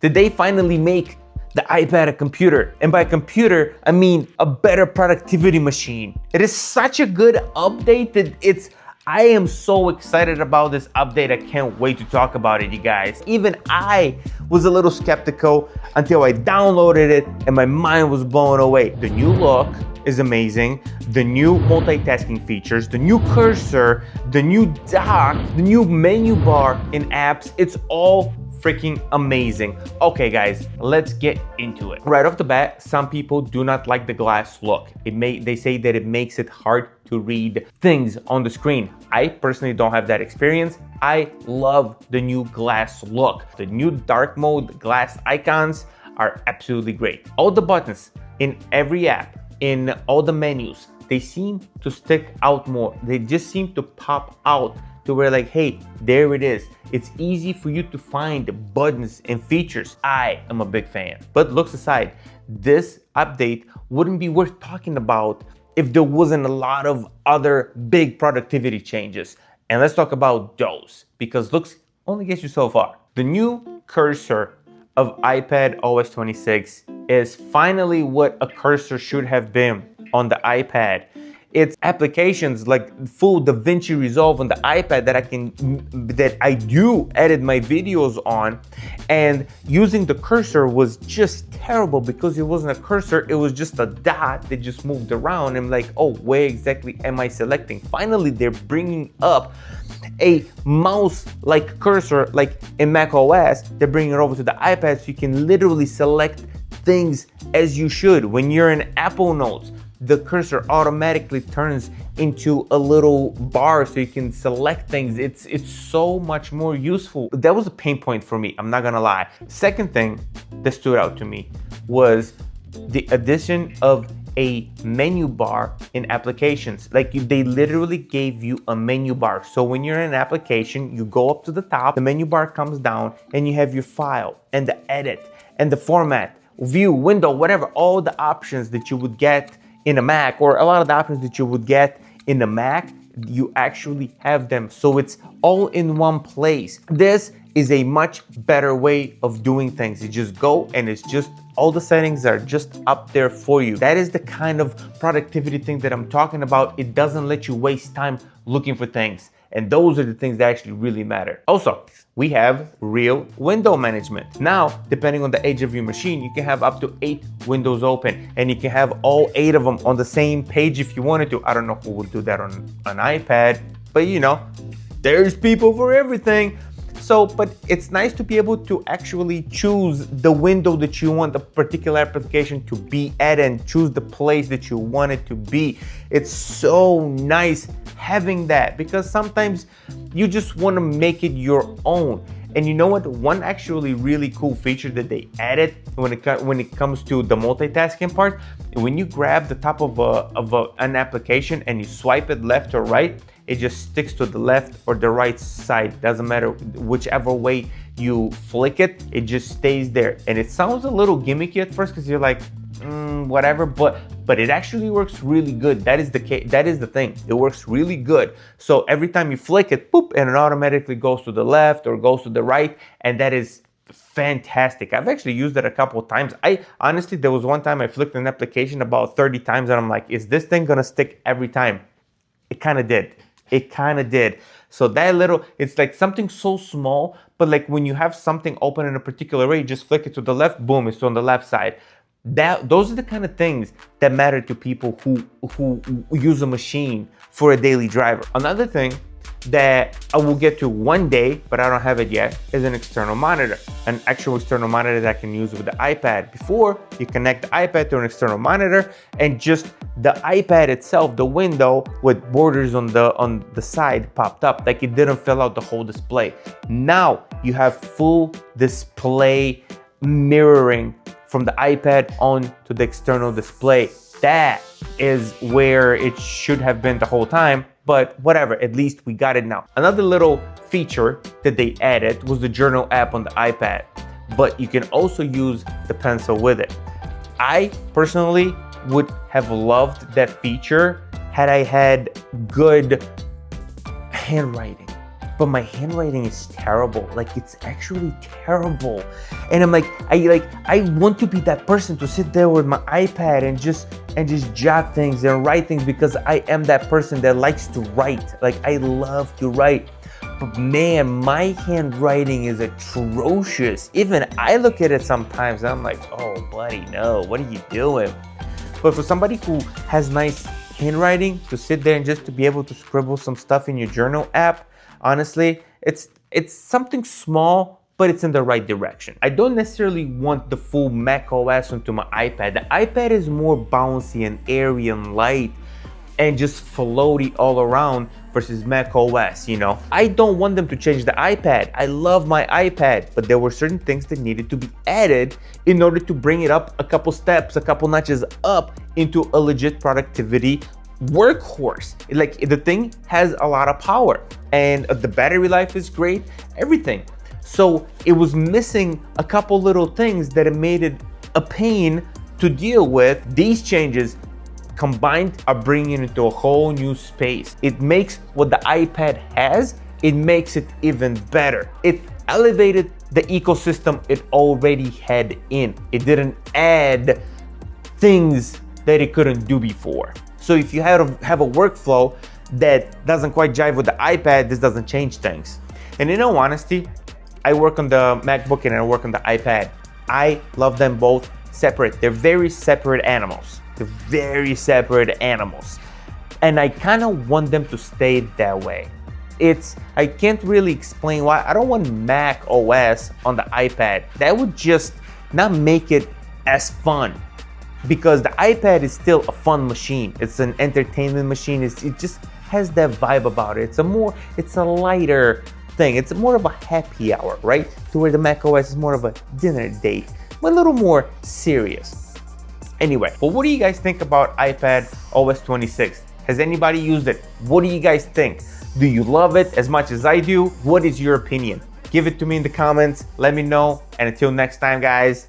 Did they finally make the iPad a computer? And by computer, I mean a better productivity machine. It is such a good update that I am so excited about this update. I can't wait to talk about it, you guys. Even I was a little skeptical until I downloaded it and my mind was blown away. The new look is amazing. The new multitasking features, the new cursor, the new dock, the new menu bar in apps, it's all freaking amazing. Okay guys, let's get into it. Right off the bat, some people do not like the glass look. They say that it makes it hard to read things on the screen. I personally don't have that experience. I love the new glass look. The new dark mode glass icons are absolutely great. All the buttons in every app, in all the menus, they seem to stick out more. They just seem to pop out to where like, hey, there it is. It's easy for you to find buttons and features. I am a big fan. But looks aside, this update wouldn't be worth talking about if there wasn't a lot of other big productivity changes. And let's talk about those, because looks only gets you so far. The new cursor of iPadOS 26 is finally what a cursor should have been on the iPad. It's applications like full DaVinci Resolve on the iPad that I do edit my videos on, and using the cursor was just terrible because it wasn't a cursor, it was just a dot that just moved around. I'm like, oh, where exactly am I selecting? Finally, they're bringing up a mouse-like cursor like in macOS. They're bringing it over to the iPad so you can literally select things as you should. When you're in Apple Notes, the cursor automatically turns into a little bar so you can select things. It's so much more useful. That was a pain point for me, I'm not gonna lie. Second thing that stood out to me was the addition of a menu bar in applications. Like they literally gave you a menu bar. So when you're in an application, you go up to the top, the menu bar comes down, and you have your file and the edit and the format, view, window, whatever, all the options that you would get in a Mac, or a lot of the options that you would get in a Mac, you actually have them. So it's all in one place. This is a much better way of doing things. You just go and it's just all the settings are just up there for you. That is the kind of productivity thing that I'm talking about. It doesn't let you waste time looking for things. And those are the things that actually really matter. Also, we have real window management. Now, depending on the age of your machine, you can have up to 8 windows open, and you can have all 8 of them on the same page if you wanted to. I don't know who would do that on an iPad, but you know, there's people for everything. So, but it's nice to be able to actually choose the window that you want the particular application to be at and choose the place that you want it to be. It's so nice having that, because sometimes you just want to make it your own. And you know what? One actually really cool feature that they added when it comes to the multitasking part, when you grab the top of an application and you swipe it left or right, it just sticks to the left or the right side. Doesn't matter whichever way you flick it, it just stays there. And it sounds a little gimmicky at first because you're like, whatever, but it actually works really good. That is the thing. It works really good. So every time you flick it, boop, and it automatically goes to the left or goes to the right, and that is fantastic. I've actually used it a couple of times. I honestly, there was one time I flicked an application about 30 times, and I'm like, is this thing gonna stick every time? It kind of did. It kind of did. So that little, it's like something so small, but like when you have something open in a particular way, you just flick it to the left, boom, it's on the left side. Those are the kind of things that matter to people who use a machine for a daily driver. Another thing that I will get to one day, but I don't have it yet, is an external monitor. An actual external monitor that I can use with the iPad. Before, you connect the iPad to an external monitor, and just the iPad itself, the window with borders on the side popped up, like it didn't fill out the whole display. Now you have full display mirroring from the iPad onto the external display. That is where it should have been the whole time, but whatever, at least we got it now. Another little feature that they added was the journal app on the iPad, but you can also use the pencil with it. I personally would have loved that feature had I had good handwriting. but my handwriting is terrible. Like, it's actually terrible. And I'm like, I want to be that person to sit there with my iPad and just jot things and write things, because I am that person that likes to write. Like, I love to write. But man, my handwriting is atrocious. Even I look at it sometimes and I'm like, oh buddy, no, what are you doing? But for somebody who has nice handwriting, to sit there and just to be able to scribble some stuff in your journal app, honestly, it's something small, but it's in the right direction. I don't necessarily want the full macOS onto my iPad. The iPad is more bouncy and airy and light and just floaty all around versus macOS, you know? I don't want them to change the iPad. I love my iPad, but there were certain things that needed to be added in order to bring it up a couple steps, a couple notches up into a legit productivity workhorse. Like, the thing has a lot of power and the battery life is great, everything. So it was missing a couple little things that it made it a pain to deal with. These changes combined are bringing it into a whole new space. It makes what the iPad has, it makes it even better. It elevated the ecosystem it already had in. It didn't add things that it couldn't do before. So if you have a workflow that doesn't quite jive with the iPad, this doesn't change things. And in all honesty, I work on the MacBook and I work on the iPad. I love them both separate. They're very separate animals. They're very separate animals. And I kind of want them to stay that way. I can't really explain why. I don't want Mac OS on the iPad. That would just not make it as fun, because the iPad is still a fun machine. It's an entertainment machine. It just has that vibe about it. It's a lighter thing. It's more of a happy hour, right? To where the Mac OS is more of a dinner date, a little more serious. Anyway, but what do you guys think about iPad OS 26? Has anybody used it? What do you guys think? Do you love it as much as I do? What is your opinion? Give it to me in the comments. Let me know. And until next time, guys,